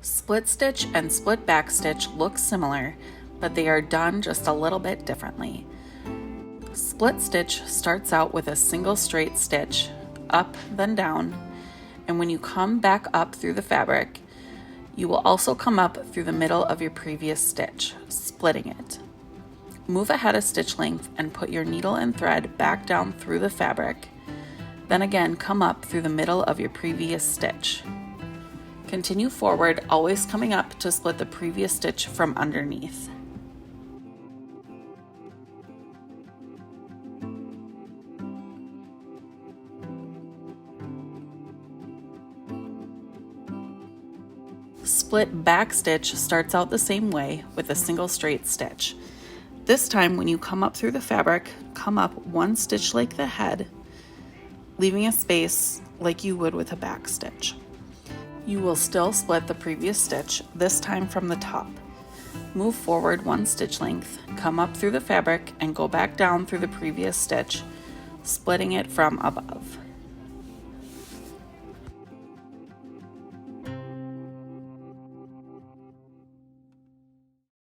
Split stitch and split back stitch look similar, but they are done just a little bit differently. Split stitch starts out with a single straight stitch, up then down, and when you come back up through the fabric, you will also come up through the middle of your previous stitch, splitting it. Move ahead a stitch length and put your needle and thread back down through the fabric, then again come up through the middle of your previous stitch. Continue forward, always coming up to split the previous stitch from underneath. Split back stitch starts out the same way with a single straight stitch. This time when you come up through the fabric, come up one stitch length ahead, leaving a space like you would with a back stitch. You will still split the previous stitch, this time from the top. Move forward one stitch length, come up through the fabric and go back down through the previous stitch, splitting it from above.